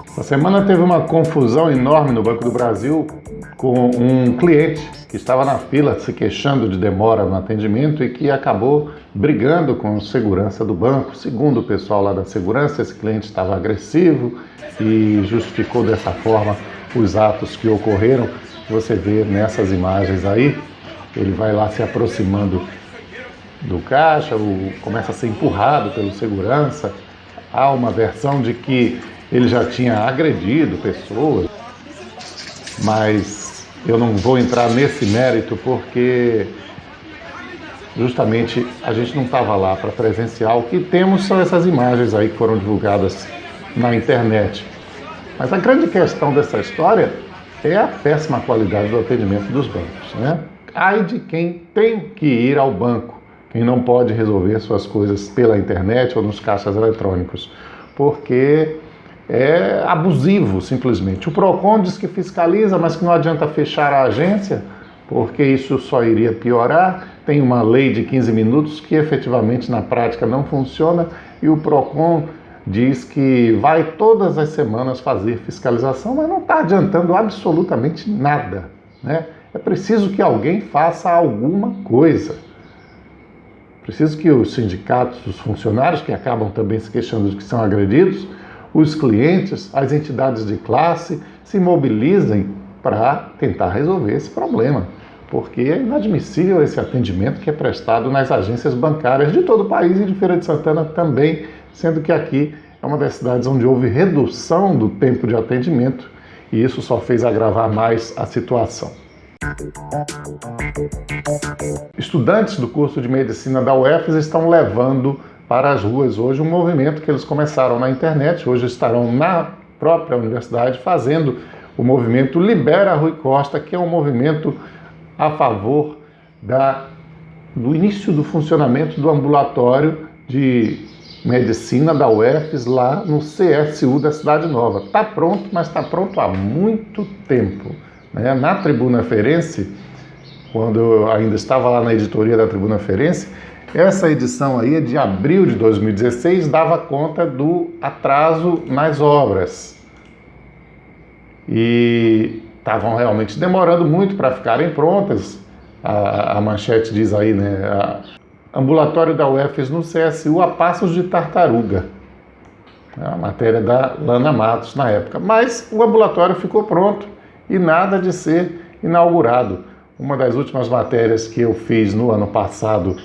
Essa semana teve uma confusão enorme no Banco do Brasil com um cliente que estava na fila se queixando de demora no atendimento e que acabou brigando com a segurança do banco. Segundo o pessoal lá da segurança, esse cliente estava agressivo e justificou dessa forma os atos que ocorreram. Você vê nessas imagens aí, ele vai lá se aproximando do caixa, começa a ser empurrado pelo segurança. Há uma versão de que ele já tinha agredido pessoas, mas eu não vou entrar nesse mérito porque justamente a gente não estava lá para presenciar. O que temos são essas imagens aí que foram divulgadas na internet. Mas a grande questão dessa história é a péssima qualidade do atendimento dos bancos, né? Ai de quem tem que ir ao banco, quem não pode resolver suas coisas pela internet ou nos caixas eletrônicos, porque é abusivo simplesmente. O PROCON diz que fiscaliza, mas que não adianta fechar a agência, porque isso só iria piorar. Tem uma lei de 15 minutos que efetivamente na prática não funciona e o PROCON diz que vai todas as semanas fazer fiscalização, mas não está adiantando absolutamente nada, né? É preciso que alguém faça alguma coisa. Preciso que os sindicatos, os funcionários que acabam também se queixando de que são agredidos, os clientes, as entidades de classe se mobilizem para tentar resolver esse problema, porque é inadmissível esse atendimento que é prestado nas agências bancárias de todo o país e de Feira de Santana também, sendo que aqui é uma das cidades onde houve redução do tempo de atendimento e isso só fez agravar mais a situação. Estudantes do curso de medicina da UFES estão levando para as ruas hoje um movimento que eles começaram na internet, hoje estarão na própria universidade fazendo o movimento Libera Rui Costa, que é um movimento a favor do início do funcionamento do ambulatório de medicina da UFES lá no CSU da Cidade Nova. Está pronto, mas está pronto há muito tempo. Na Tribuna Feirense, quando eu ainda estava lá na editoria da Tribuna Feirense, essa edição aí é de abril de 2016, dava conta do atraso nas obras. E estavam realmente demorando muito para ficarem prontas. A manchete diz aí, né? Ambulatório da UFES no CSU a passos de tartaruga. A matéria da Lana Matos na época. Mas o ambulatório ficou pronto e nada de ser inaugurado. Uma das últimas matérias que eu fiz no ano passado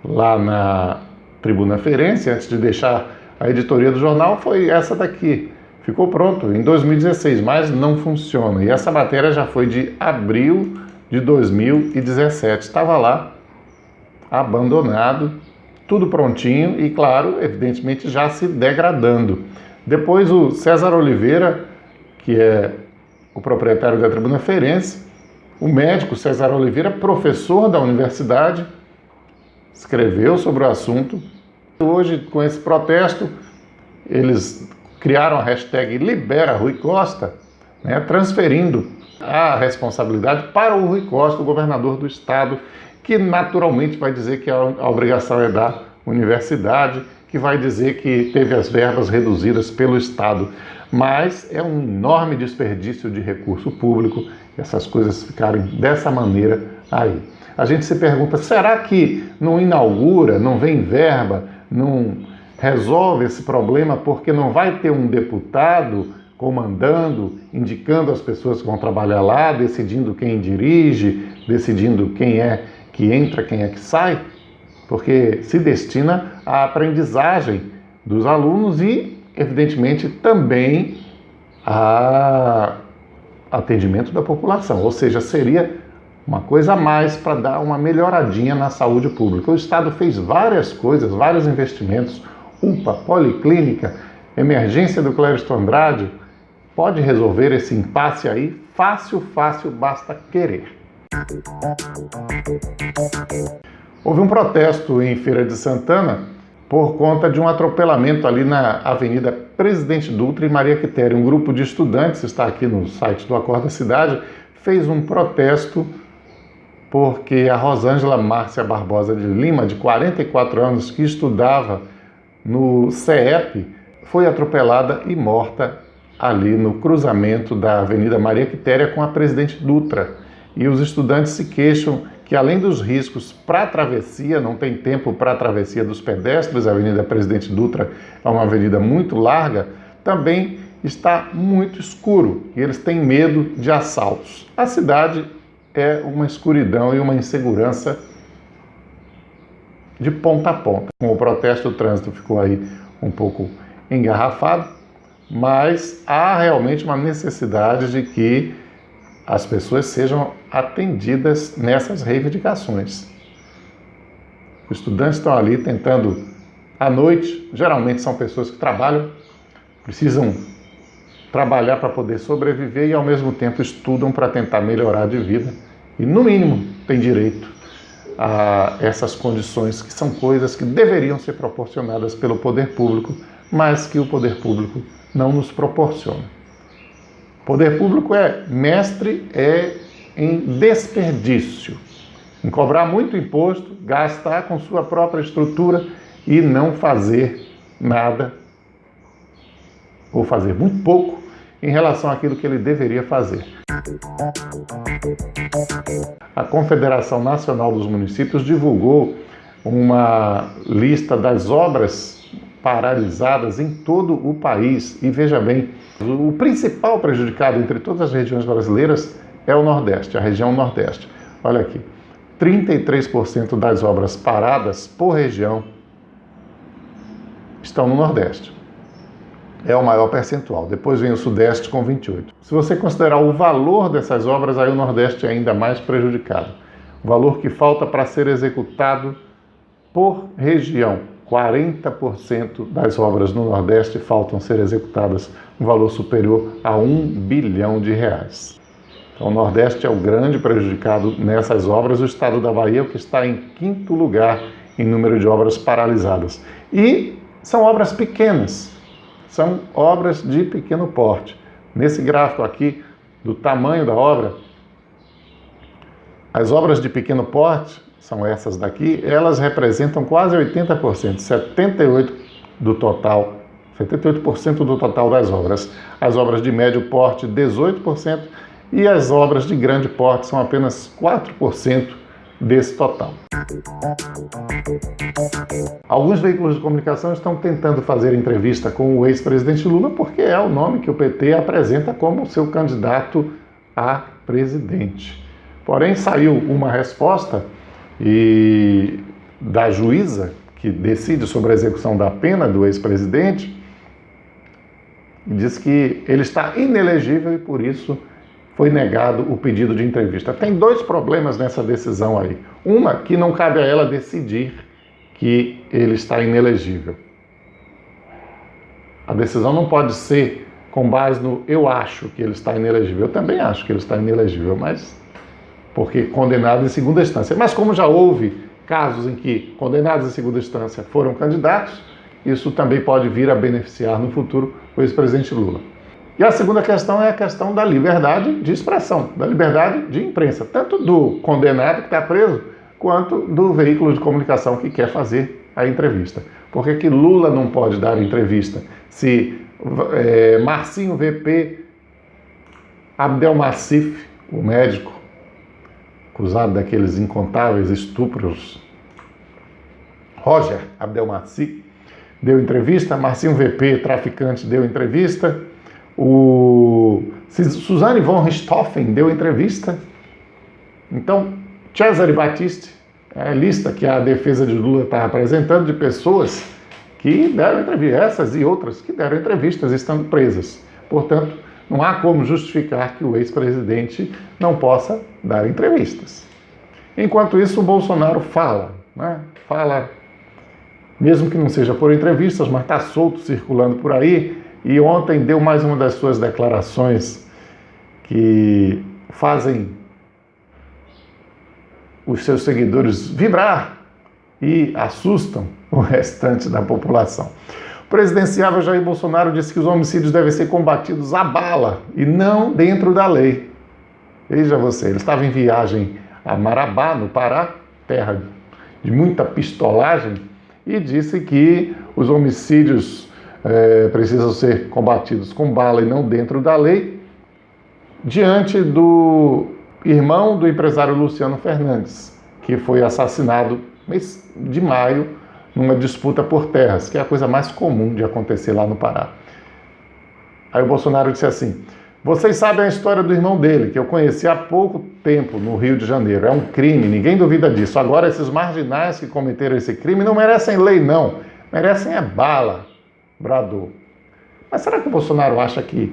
lá na Tribuna Feirense, antes de deixar a editoria do jornal, foi essa daqui. Ficou pronto em 2016, mas não funciona. E essa matéria já foi de abril de 2017. Estava lá, abandonado, tudo prontinho e, claro, evidentemente já se degradando. Depois o César Oliveira, que é o proprietário da Tribuna Feirense, o médico César Oliveira, professor da universidade, escreveu sobre o assunto. Hoje, com esse protesto, eles criaram a hashtag Libera Rui Costa, transferindo a responsabilidade para o Rui Costa, o governador do estado, que naturalmente vai dizer que a obrigação é da universidade, que vai dizer que teve as verbas reduzidas pelo estado. Mas é um enorme desperdício de recurso público essas coisas ficarem dessa maneira aí. A gente se pergunta, será que não inaugura, não vem verba, não resolve esse problema porque não vai ter um deputado comandando, indicando as pessoas que vão trabalhar lá, decidindo quem dirige, decidindo quem é que entra, quem é que sai? Porque se destina à aprendizagem dos alunos e, evidentemente, também a atendimento da população, ou seja, seria uma coisa a mais para dar uma melhoradinha na saúde pública. O Estado fez várias coisas, vários investimentos, UPA, Policlínica, emergência do Clériston Andrade, pode resolver esse impasse aí, fácil, basta querer. Houve um protesto em Feira de Santana por conta de um atropelamento ali na Avenida Presidente Dutra e Maria Quitéria. Um grupo de estudantes, está aqui no site do Acorda Cidade, fez um protesto porque a Rosângela Márcia Barbosa de Lima, de 44 anos, que estudava no CEP, foi atropelada e morta ali no cruzamento da Avenida Maria Quitéria com a Presidente Dutra. E os estudantes se queixam que, além dos riscos para a travessia, não tem tempo para a travessia dos pedestres, a Avenida Presidente Dutra é uma avenida muito larga, também está muito escuro e eles têm medo de assaltos. A cidade é uma escuridão e uma insegurança de ponta a ponta. Com o protesto, o trânsito ficou aí um pouco engarrafado, mas há realmente uma necessidade de que as pessoas sejam atendidas nessas reivindicações. Os estudantes estão ali tentando, à noite, geralmente são pessoas que trabalham, precisam trabalhar para poder sobreviver e, ao mesmo tempo, estudam para tentar melhorar de vida e, no mínimo, têm direito a essas condições que são coisas que deveriam ser proporcionadas pelo poder público, mas que o poder público não nos proporciona. O poder público é mestre em desperdício, em cobrar muito imposto, gastar com sua própria estrutura e não fazer nada, ou fazer muito pouco, em relação àquilo que ele deveria fazer. A Confederação Nacional dos Municípios divulgou uma lista das obras paralisadas em todo o país. E veja bem, o principal prejudicado entre todas as regiões brasileiras é o Nordeste, a região Nordeste. Olha aqui, 33% das obras paradas por região estão no Nordeste. É o maior percentual. Depois vem o Sudeste com 28%. Se você considerar o valor dessas obras, aí o Nordeste é ainda mais prejudicado. O valor que falta para ser executado por região. 40% das obras no Nordeste faltam ser executadas, um valor superior a R$1 bilhão. Então, o Nordeste é o grande prejudicado nessas obras. O estado da Bahia é o que está em 5º lugar em número de obras paralisadas. E são obras pequenas. São obras de pequeno porte. Nesse gráfico aqui, do tamanho da obra, as obras de pequeno porte, são essas daqui, elas representam quase 80%, 78% do total das obras. As obras de médio porte, 18%, e as obras de grande porte são apenas 4% desse total. Alguns veículos de comunicação estão tentando fazer entrevista com o ex-presidente Lula porque é o nome que o PT apresenta como seu candidato a presidente. Porém, saiu uma resposta da juíza que decide sobre a execução da pena do ex-presidente, diz que ele está inelegível e, por isso, foi negado o pedido de entrevista. Tem 2 problemas nessa decisão aí. Uma, que não cabe a ela decidir que ele está inelegível. A decisão não pode ser com base no eu acho que ele está inelegível. Eu também acho que ele está inelegível, mas porque condenado em segunda instância. Mas como já houve casos em que condenados em segunda instância foram candidatos, isso também pode vir a beneficiar no futuro o ex-presidente Lula. E a segunda questão é a questão da liberdade de expressão, da liberdade de imprensa, tanto do condenado que está preso, quanto do veículo de comunicação que quer fazer a entrevista. Por que Lula não pode dar entrevista se Marcinho VP, Abdelmassif, o médico acusado daqueles incontáveis estupros, Roger Abdelmassif, deu entrevista, Marcinho VP, traficante, deu entrevista, Suzane von Richthofen deu entrevista. Então, Cesare Battisti, a lista que a defesa de Lula está apresentando de pessoas que deram entrevistas, essas e outras que deram entrevistas estando presas. Portanto, não há como justificar que o ex-presidente não possa dar entrevistas. Enquanto isso, o Bolsonaro fala, né? Fala, mesmo que não seja por entrevistas, mas está solto, circulando por aí. E ontem deu mais uma das suas declarações que fazem os seus seguidores vibrar e assustam o restante da população. O presidenciável Jair Bolsonaro disse que os homicídios devem ser combatidos à bala e não dentro da lei. Veja você, ele estava em viagem a Marabá, no Pará, terra de muita pistolagem, e disse que os homicídios precisam ser combatidos com bala e não dentro da lei, diante do irmão do empresário Luciano Fernandes, que foi assassinado no mês de maio numa disputa por terras, que é a coisa mais comum de acontecer lá no Pará. Aí o Bolsonaro disse assim: vocês sabem a história do irmão dele, que eu conheci há pouco tempo no Rio de Janeiro. É um crime, ninguém duvida disso. Agora, esses marginais que cometeram esse crime não merecem lei, não. Merecem é bala, bradou. Mas será que o Bolsonaro acha que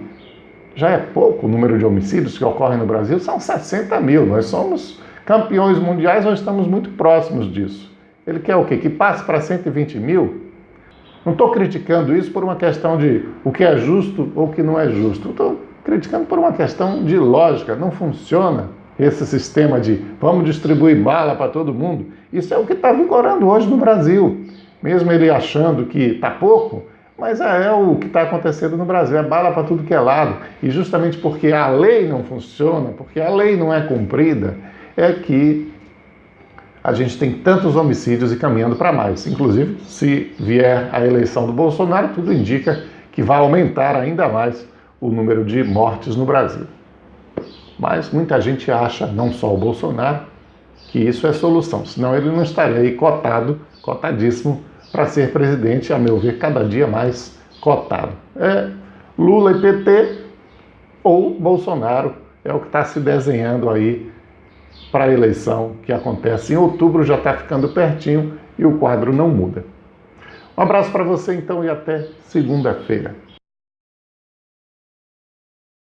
já é pouco o número de homicídios que ocorrem no Brasil? São 60 mil. Nós somos campeões mundiais, nós estamos muito próximos disso. Ele quer o quê? Que passe para 120 mil? Não estou criticando isso por uma questão de o que é justo ou o que não é justo. Estou criticando por uma questão de lógica. Não funciona esse sistema de vamos distribuir bala para todo mundo. Isso é o que está vigorando hoje no Brasil. Mesmo ele achando que está pouco, mas é o que está acontecendo no Brasil. É bala para tudo que é lado. E justamente porque a lei não funciona, porque a lei não é cumprida, é que a gente tem tantos homicídios e caminhando para mais. Inclusive, se vier a eleição do Bolsonaro, tudo indica que vai aumentar ainda mais o número de mortes no Brasil. Mas muita gente acha, não só o Bolsonaro, que isso é solução. Senão ele não estaria aí cotadíssimo para ser presidente, a meu ver, cada dia mais cotado. É Lula e PT ou Bolsonaro é o que está se desenhando aí para a eleição que acontece em outubro, já está ficando pertinho e o quadro não muda. Um abraço para você então e até segunda-feira.